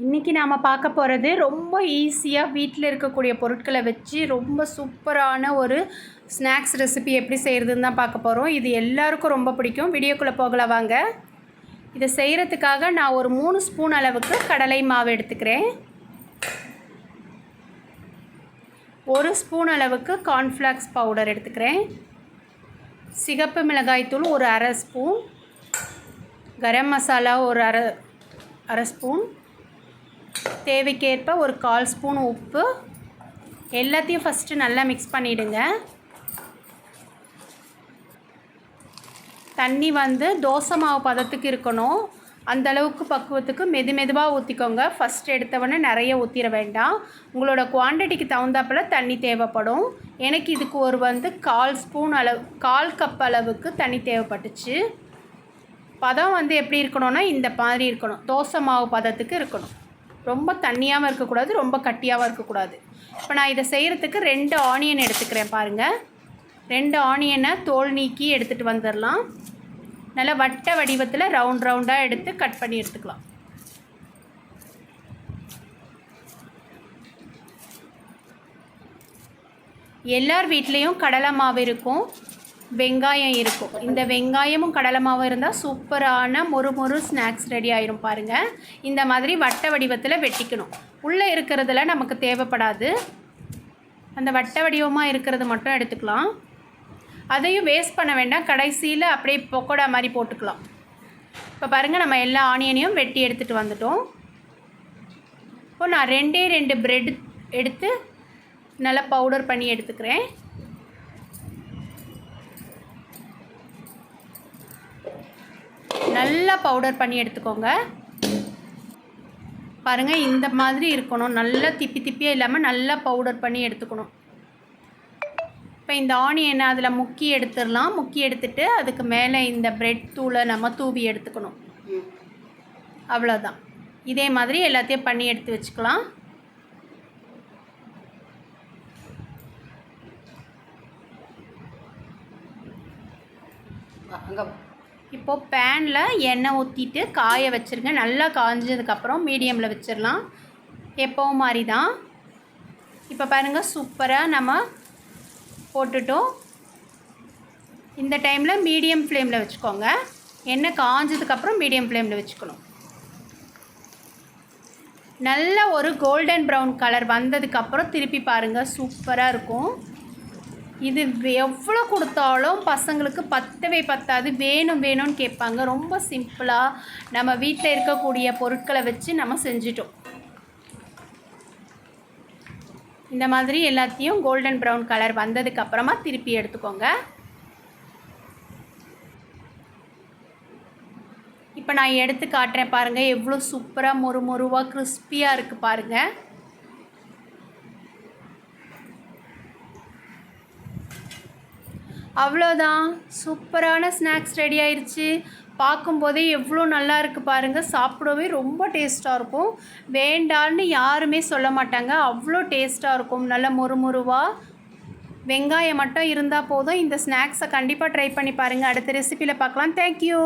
இன்றைக்கி நாம் பார்க்க போகிறது ரொம்ப ஈஸியாக வீட்டில் இருக்கக்கூடிய பொருட்களை வச்சு ரொம்ப சூப்பரான ஒரு ஸ்நாக்ஸ் ரெசிபி எப்படி செய்கிறதுன்னு தான் பார்க்க போகிறோம். இது எல்லாருக்கும் ரொம்ப பிடிக்கும். வீடியோக்குள்ளே போகலாம் வாங்க. இதை செய்கிறதுக்காக நான் ஒரு 3 ஸ்பூன் அளவுக்கு கடலை மாவு எடுத்துக்கிறேன். 1 ஸ்பூன் அளவுக்கு கார்ன்ஃப்ளாக்ஸ் பவுடர் எடுத்துக்கிறேன். சிகப்பு மிளகாய் தூள் ஒரு அரை ஸ்பூன், கரம் மசாலா ஒரு அரை ஸ்பூன், தேவைக்கேற்ப ஒரு 1/4 ஸ்பூன் உப்பு. எல்லாத்தையும் ஃபஸ்ட்டு நல்லா மிக்ஸ் பண்ணிவிடுங்க. தண்ணி தோசை மாவு பதத்துக்கு இருக்கணும். அந்தளவுக்கு பக்குவத்துக்கு மெதுவாக ஊற்றிக்கோங்க. ஃபஸ்ட் எடுத்தவொடனே நிறைய ஊற்றிட வேண்டாம். உங்களோட குவான்டிட்டிக்கு தகுந்தாப்பில் தண்ணி தேவைப்படும். எனக்கு இதுக்கு ஒரு 1/4 ஸ்பூன் அளவு 1/4 கப் அளவுக்கு தண்ணி தேவைப்பட்டுச்சு. பதம் எப்படி இருக்கணும்னா இந்த மாதிரி இருக்கணும். தோசை மாவு பதத்துக்கு இருக்கணும். ரொம்ப தண்ணியாகவும் இருக்கக்கூடாது, ரொம்ப கட்டியாகவும் இருக்கக்கூடாது. இப்போ நான் இதை செய்கிறதுக்கு 2 ஆனியன் எடுத்துக்கிறேன். பாருங்கள், 2 ஆனியனை தோல் நீக்கி எடுத்துகிட்டு வந்துடலாம். நல்லா வட்ட வடிவத்தில் ரவுண்டாக எடுத்து கட் பண்ணி எடுத்துக்கலாம். எல்லார் வீட்லேயும் கடலை மாவு இருக்கும், வெங்காயம் இருக்கும். இந்த வெங்காயமும் கடலை மாவும் இருந்தால் சூப்பரான மொறு ஸ்நாக்ஸ் ரெடி ஆயிரும். பாருங்கள், இந்த மாதிரி வட்ட வடிவத்தில் வெட்டிக்கணும். உள்ளே இருக்கிறதுல நமக்கு தேவைப்படாது. அந்த வட்ட வடிவமாக இருக்கிறது மட்டும் எடுத்துக்கலாம். அதையும் வேஸ்ட் பண்ண வேண்டாம். கடைசியில் அப்படியே பக்கோடா மாதிரி போட்டுக்கலாம். இப்போ பாருங்கள், நம்ம எல்லா ஆனியனையும் வெட்டி எடுத்துகிட்டு வந்துட்டோம். இப்போ நான் 2 பிரெட் எடுத்து நல்லா பவுடர் பண்ணி எடுத்துக்கிறேன். நல்லா பவுடர் பண்ணி எடுத்துக்கோங்க. பாருங்கள், இந்த மாதிரி இருக்கணும். நல்லா திப்பியாக இல்லாமல் நல்லா பவுடர் பண்ணி எடுத்துக்கணும். இப்போ இந்த ஆனியனை அதில் முக்கி எடுத்துடலாம். முக்கி எடுத்துட்டு அதுக்கு மேலே இந்த பிரெட் தூளை நம்ம தூவி எடுத்துக்கணும். அவ்வளோதான். இதே மாதிரி எல்லாத்தையும் பண்ணி எடுத்து வச்சுக்கலாம். இப்போது பேனில் எண்ணெய் ஊற்றிட்டு காய வச்சுருங்க. நல்லா காஞ்சதுக்கப்புறம் மீடியமில் வச்சிடலாம். எப்போவும் மாதிரி தான். இப்போ பாருங்கள், சூப்பராக நம்ம போட்டுட்டோம். இந்த டைமில் மீடியம் ஃப்ளேமில் வச்சுக்கோங்க. எண்ணெய் காஞ்சதுக்கப்புறம் மீடியம் ஃப்ளேமில் வச்சுக்கணும். நல்ல ஒரு கோல்டன் ப்ரௌன் கலர் வந்ததுக்கப்புறம் திருப்பி பாருங்கள், சூப்பராக இருக்கும். இது எவ்வளோ கொடுத்தாலும் பசங்களுக்கு பத்தாது, வேணும்னு கேட்பாங்க. ரொம்ப சிம்பிளாக நம்ம வீட்டில் இருக்கக்கூடிய பொருட்களை வச்சு நம்ம செஞ்சிட்டோம். இந்த மாதிரி எல்லாத்தையும் கோல்டன் ப்ரௌன் கலர் வந்ததுக்கப்புறமா திருப்பி எடுத்துக்கோங்க. இப்போ நான் எடுத்து காட்டுறேன். பாருங்கள், எவ்வளோ சூப்பராக மொறுவாக கிறிஸ்பியாக இருக்குது. பாருங்கள், அவ்வளோதான். சூப்பரான ஸ்நாக்ஸ் ரெடி ஆயிடுச்சு. பார்க்கும்போதே எவ்வளோ நல்லா இருக்குது பாருங்கள். சாப்பிடவே ரொம்ப டேஸ்ட்டாக இருக்கும். வேண்டான்னு யாருமே சொல்ல மாட்டாங்க. அவ்வளோ டேஸ்ட்டாக இருக்கும். நல்ல மொறுவாக வெங்காயம் மட்டும் இருந்தால் போதும். இந்த ஸ்நாக்ஸை கண்டிப்பாக ட்ரை பண்ணி பாருங்கள். அடுத்த ரெசிபியில் பார்க்கலாம். தேங்க்யூ.